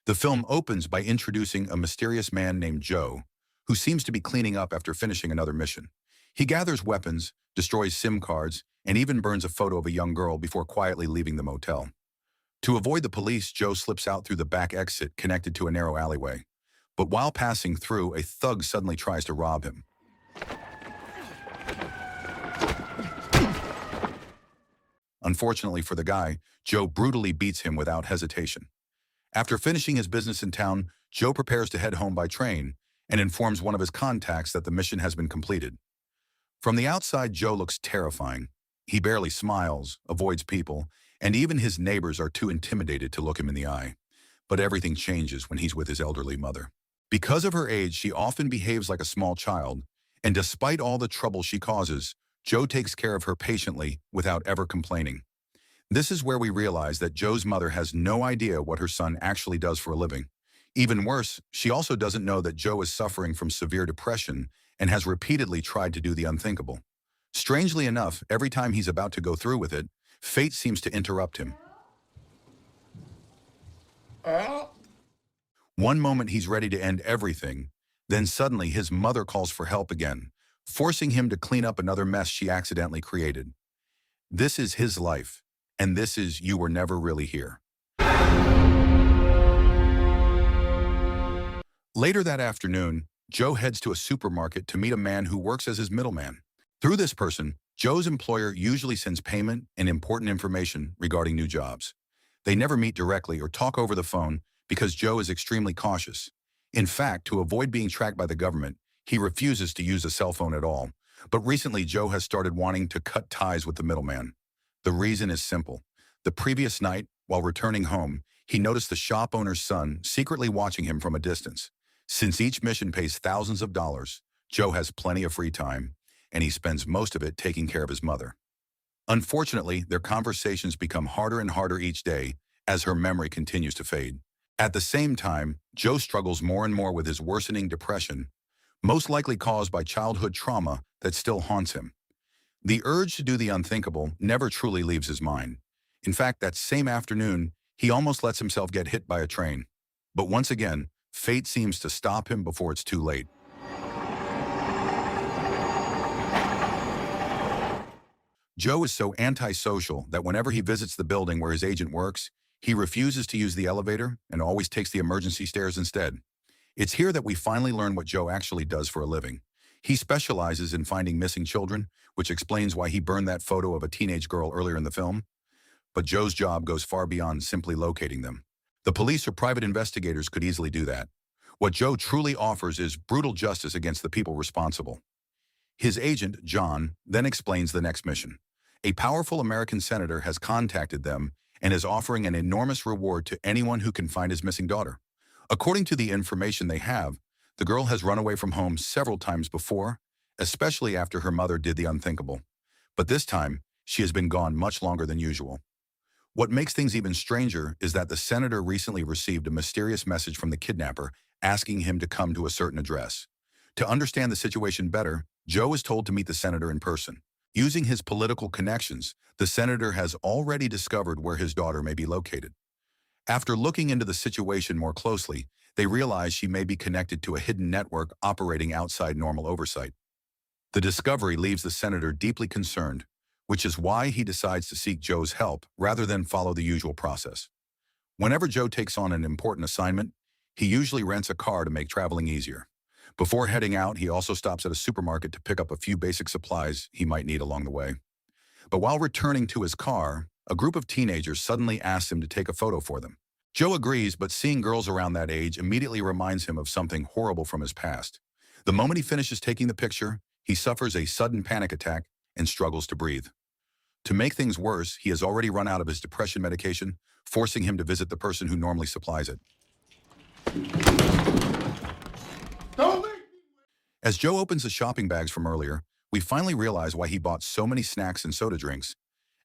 The film opens by introducing a mysterious man named Joe, who seems to be cleaning up after finishing another mission. He gathers weapons, destroys SIM cards, and even burns a photo of a young girl before quietly leaving the motel. To avoid the police, Joe slips out through the back exit connected to a narrow alleyway. But while passing through, a thug suddenly tries to rob him. Unfortunately for the guy, Joe brutally beats him without hesitation. After finishing his business in town, Joe prepares to head home by train and informs one of his contacts that the mission has been completed. From the outside, Joe looks terrifying. He barely smiles, avoids people, and even his neighbors are too intimidated to look him in the eye. But everything changes when he's with his elderly mother. Because of her age, she often behaves like a small child, and despite all the trouble she causes, Joe takes care of her patiently without ever complaining. This is where we realize that Joe's mother has no idea what her son actually does for a living. Even worse, she also doesn't know that Joe is suffering from severe depression and has repeatedly tried to do the unthinkable. Strangely enough, every time he's about to go through with it, fate seems to interrupt him. One moment he's ready to end everything, then suddenly his mother calls for help again, forcing him to clean up another mess she accidentally created. This is his life, and this is You Were Never Really Here. Later that afternoon, Joe heads to a supermarket to meet a man who works as his middleman. Through this person, Joe's employer usually sends payment and important information regarding new jobs. They never meet directly or talk over the phone because Joe is extremely cautious. In fact, to avoid being tracked by the government, he refuses to use a cell phone at all. But recently, Joe has started wanting to cut ties with the middleman. The reason is simple. The previous night, while returning home, he noticed the shop owner's son secretly watching him from a distance. Since each mission pays thousands of dollars, Joe has plenty of free time, and he spends most of it taking care of his mother. Unfortunately, their conversations become harder and harder each day as her memory continues to fade. At the same time, Joe struggles more and more with his worsening depression, most likely caused by childhood trauma that still haunts him. The urge to do the unthinkable never truly leaves his mind. In fact, that same afternoon, he almost lets himself get hit by a train. But once again, fate seems to stop him before it's too late. Joe is so antisocial that whenever he visits the building where his agent works, he refuses to use the elevator and always takes the emergency stairs instead. It's here that we finally learn what Joe actually does for a living. He specializes in finding missing children, which explains why he burned that photo of a teenage girl earlier in the film. But Joe's job goes far beyond simply locating them. The police or private investigators could easily do that. What Joe truly offers is brutal justice against the people responsible. His agent, John, then explains the next mission. A powerful American senator has contacted them and is offering an enormous reward to anyone who can find his missing daughter. According to the information they have, the girl has run away from home several times before, especially after her mother did the unthinkable. But this time, she has been gone much longer than usual. What makes things even stranger is that the senator recently received a mysterious message from the kidnapper asking him to come to a certain address. To understand the situation better, Joe is told to meet the senator in person. Using his political connections, the senator has already discovered where his daughter may be located. After looking into the situation more closely, they realize she may be connected to a hidden network operating outside normal oversight. The discovery leaves the senator deeply concerned, which is why he decides to seek Joe's help rather than follow the usual process. Whenever Joe takes on an important assignment, he usually rents a car to make traveling easier. Before heading out, he also stops at a supermarket to pick up a few basic supplies he might need along the way. But while returning to his car, a group of teenagers suddenly asks him to take a photo for them. Joe agrees, but seeing girls around that age immediately reminds him of something horrible from his past. The moment he finishes taking the picture, he suffers a sudden panic attack and struggles to breathe. To make things worse, he has already run out of his depression medication, forcing him to visit the person who normally supplies it. As Joe opens the shopping bags from earlier, we finally realize why he bought so many snacks and soda drinks.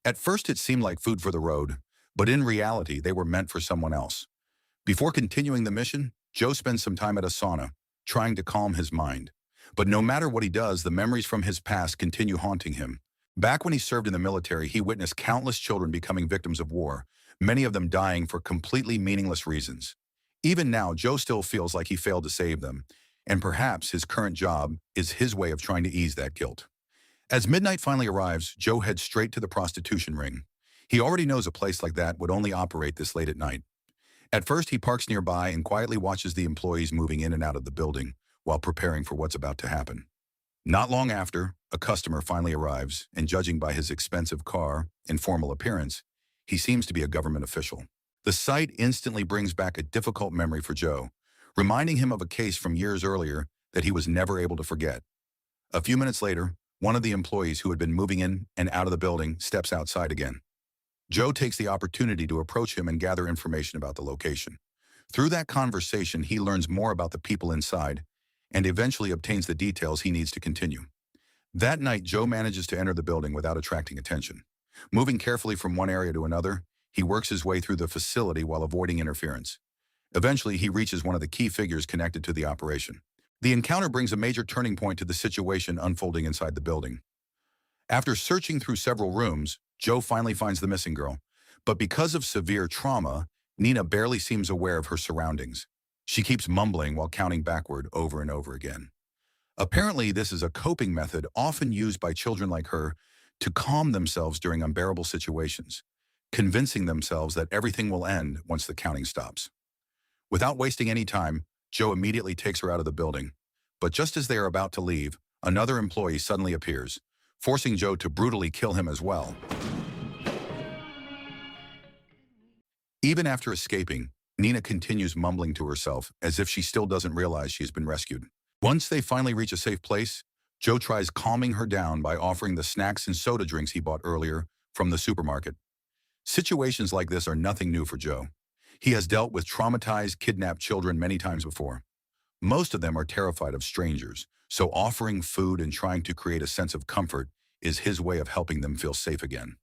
At first it seemed like food for the road, but in reality they were meant for someone else. Before continuing the mission, Joe spends some time at a sauna, trying to calm his mind. But no matter what he does, the memories from his past continue haunting him. Back when he served in the military, he witnessed countless children becoming victims of war, many of them dying for completely meaningless reasons. Even now, Joe still feels like he failed to save them, and perhaps his current job is his way of trying to ease that guilt. As midnight finally arrives, Joe heads straight to the prostitution ring. He already knows a place like that would only operate this late at night. At first, he parks nearby and quietly watches the employees moving in and out of the building while preparing for what's about to happen. Not long after, a customer finally arrives, and judging by his expensive car and formal appearance, he seems to be a government official. The sight instantly brings back a difficult memory for Joe, reminding him of a case from years earlier that he was never able to forget. A few minutes later, one of the employees who had been moving in and out of the building steps outside again. Joe takes the opportunity to approach him and gather information about the location. Through that conversation, he learns more about the people inside and eventually obtains the details he needs to continue. That night, Joe manages to enter the building without attracting attention. Moving carefully from one area to another, he works his way through the facility while avoiding interference. Eventually, he reaches one of the key figures connected to the operation. The encounter brings a major turning point to the situation unfolding inside the building. After searching through several rooms, Joe finally finds the missing girl. But because of severe trauma, Nina barely seems aware of her surroundings. She keeps mumbling while counting backward over and over again. Apparently, this is a coping method often used by children like her to calm themselves during unbearable situations, convincing themselves that everything will end once the counting stops. Without wasting any time, Joe immediately takes her out of the building. But just as they are about to leave, another employee suddenly appears, forcing Joe to brutally kill him as well. Even after escaping, Nina continues mumbling to herself as if she still doesn't realize she's been rescued. Once they finally reach a safe place, Joe tries calming her down by offering the snacks and soda drinks he bought earlier from the supermarket. Situations like this are nothing new for Joe. He has dealt with traumatized, kidnapped children many times before. Most of them are terrified of strangers, so offering food and trying to create a sense of comfort is his way of helping them feel safe again.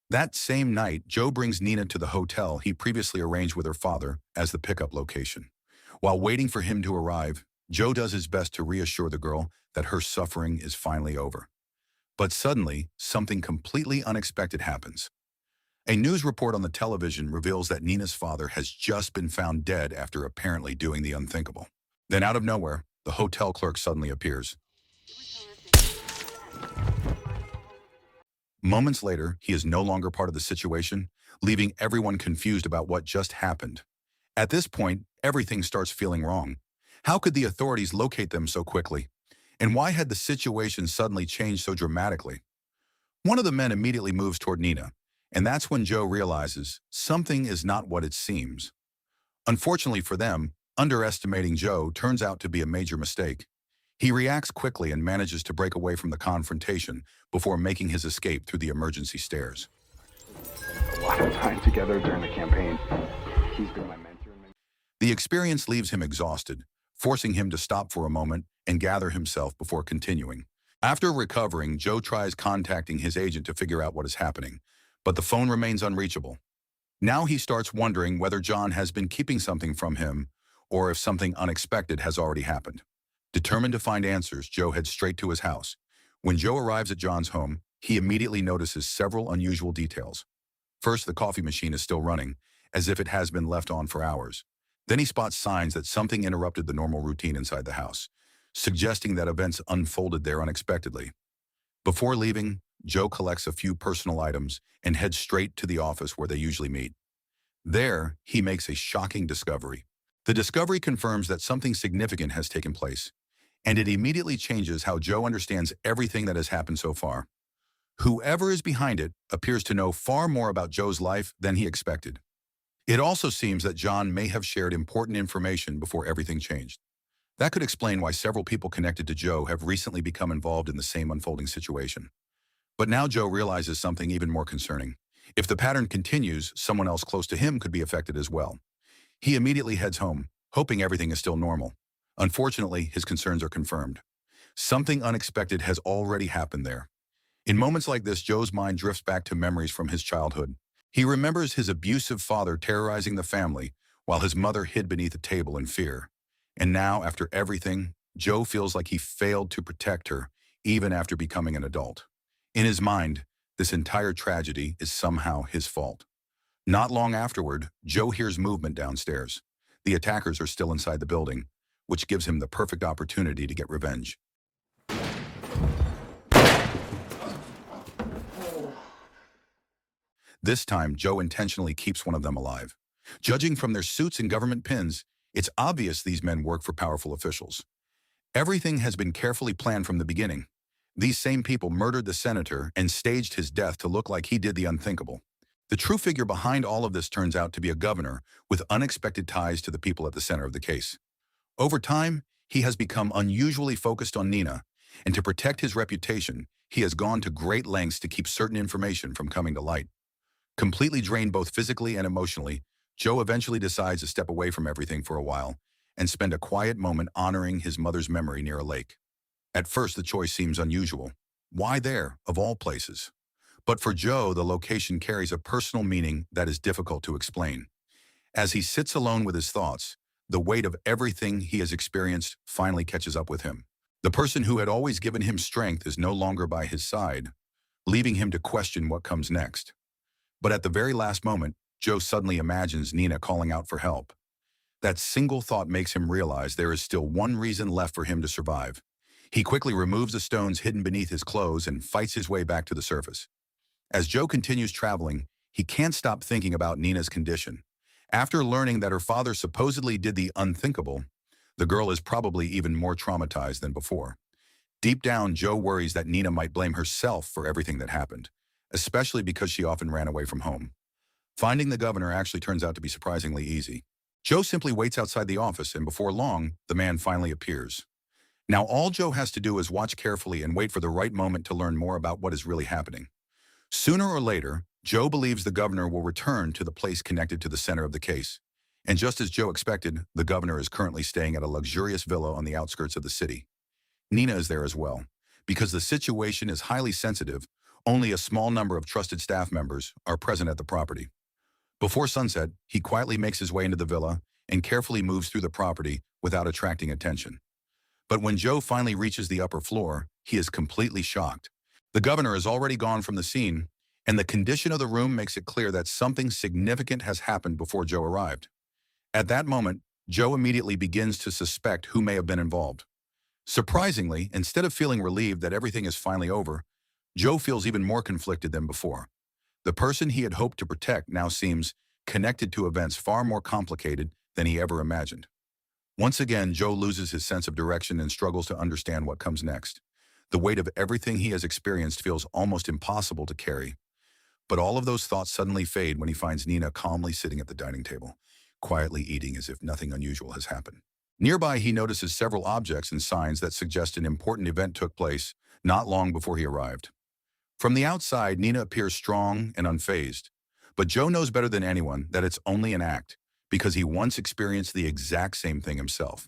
That same night, Joe brings Nina to the hotel he previously arranged with her father as the pickup location. While waiting for him to arrive, Joe does his best to reassure the girl that her suffering is finally over. But suddenly, something completely unexpected happens. A news report on the television reveals that Nina's father has just been found dead after apparently doing the unthinkable. Then out of nowhere, the hotel clerk suddenly appears. Moments later, he is no longer part of the situation, leaving everyone confused about what just happened. At this point, everything starts feeling wrong. How could the authorities locate them so quickly? And why had the situation suddenly changed so dramatically? One of the men immediately moves toward Nina, and that's when Joe realizes something is not what it seems. Unfortunately for them, underestimating Joe turns out to be a major mistake. He reacts quickly and manages to break away from the confrontation before making his escape through the emergency stairs. A lot of time together during the campaign. He's been my mentor. The experience leaves him exhausted, forcing him to stop for a moment and gather himself before continuing. After recovering, Joe tries contacting his agent to figure out what is happening, but the phone remains unreachable. Now he starts wondering whether John has been keeping something from him or if something unexpected has already happened. Determined to find answers, Joe heads straight to his house. When Joe arrives at John's home, he immediately notices several unusual details. First, the coffee machine is still running, as if it has been left on for hours. Then he spots signs that something interrupted the normal routine inside the house, suggesting that events unfolded there unexpectedly. Before leaving, Joe collects a few personal items and heads straight to the office where they usually meet. There, he makes a shocking discovery. The discovery confirms that something significant has taken place, and it immediately changes how Joe understands everything that has happened so far. Whoever is behind it appears to know far more about Joe's life than he expected. It also seems that John may have shared important information before everything changed. That could explain why several people connected to Joe have recently become involved in the same unfolding situation. But now Joe realizes something even more concerning. If the pattern continues, someone else close to him could be affected as well. He immediately heads home, hoping everything is still normal. Unfortunately, his concerns are confirmed. Something unexpected has already happened there. In moments like this, Joe's mind drifts back to memories from his childhood. He remembers his abusive father terrorizing the family while his mother hid beneath a table in fear. And now, after everything, Joe feels like he failed to protect her, even after becoming an adult. In his mind, this entire tragedy is somehow his fault. Not long afterward, Joe hears movement downstairs. The attackers are still inside the building, which gives him the perfect opportunity to get revenge. This time, Joe intentionally keeps one of them alive. Judging from their suits and government pins, it's obvious these men work for powerful officials. Everything has been carefully planned from the beginning. These same people murdered the senator and staged his death to look like he did the unthinkable. The true figure behind all of this turns out to be a governor with unexpected ties to the people at the center of the case. Over time, he has become unusually focused on Nina, and to protect his reputation, he has gone to great lengths to keep certain information from coming to light. Completely drained both physically and emotionally, Joe eventually decides to step away from everything for a while and spend a quiet moment honoring his mother's memory near a lake. At first, the choice seems unusual. Why there, of all places? But for Joe, the location carries a personal meaning that is difficult to explain. As he sits alone with his thoughts, the weight of everything he has experienced finally catches up with him. The person who had always given him strength is no longer by his side, leaving him to question what comes next. But at the very last moment, Joe suddenly imagines Nina calling out for help. That single thought makes him realize there is still one reason left for him to survive. He quickly removes the stones hidden beneath his clothes and fights his way back to the surface. As Joe continues traveling, he can't stop thinking about Nina's condition. After learning that her father supposedly did the unthinkable, the girl is probably even more traumatized than before. Deep down, Joe worries that Nina might blame herself for everything that happened, especially because she often ran away from home. Finding the governor actually turns out to be surprisingly easy. Joe simply waits outside the office, and before long, the man finally appears. Now all Joe has to do is watch carefully and wait for the right moment to learn more about what is really happening. Sooner or later, Joe believes the governor will return to the place connected to the center of the case. And just as Joe expected, the governor is currently staying at a luxurious villa on the outskirts of the city. Nina is there as well. Because the situation is highly sensitive, only a small number of trusted staff members are present at the property. Before sunset, he quietly makes his way into the villa and carefully moves through the property without attracting attention. But when Joe finally reaches the upper floor, he is completely shocked. The governor has already gone from the scene, and the condition of the room makes it clear that something significant has happened before Joe arrived. At that moment, Joe immediately begins to suspect who may have been involved. Surprisingly, instead of feeling relieved that everything is finally over, Joe feels even more conflicted than before. The person he had hoped to protect now seems connected to events far more complicated than he ever imagined. Once again, Joe loses his sense of direction and struggles to understand what comes next. The weight of everything he has experienced feels almost impossible to carry. But all of those thoughts suddenly fade when he finds Nina calmly sitting at the dining table, quietly eating as if nothing unusual has happened. Nearby, he notices several objects and signs that suggest an important event took place not long before he arrived. From the outside, Nina appears strong and unfazed. But Joe knows better than anyone that it's only an act, because he once experienced the exact same thing himself.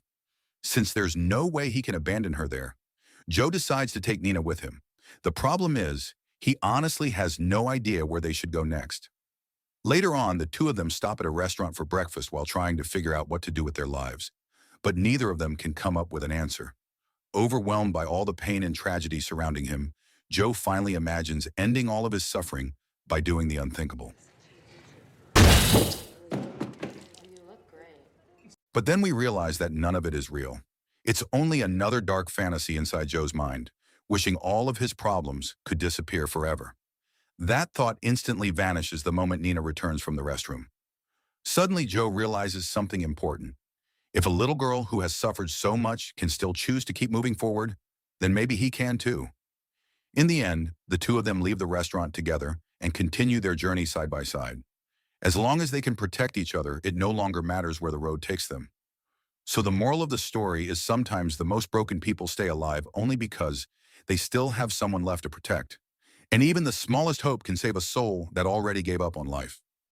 Since there's no way he can abandon her there, Joe decides to take Nina with him. The problem is, he honestly has no idea where they should go next. Later on, the two of them stop at a restaurant for breakfast while trying to figure out what to do with their lives. But neither of them can come up with an answer. Overwhelmed by all the pain and tragedy surrounding him, Joe finally imagines ending all of his suffering by doing the unthinkable. But then we realize that none of it is real. It's only another dark fantasy inside Joe's mind, wishing all of his problems could disappear forever. That thought instantly vanishes the moment Nina returns from the restroom. Suddenly, Joe realizes something important. If a little girl who has suffered so much can still choose to keep moving forward, then maybe he can too. In the end, the two of them leave the restaurant together and continue their journey side by side. As long as they can protect each other, it no longer matters where the road takes them. So the moral of the story is sometimes the most broken people stay alive only because they still have someone left to protect. And even the smallest hope can save a soul that already gave up on life.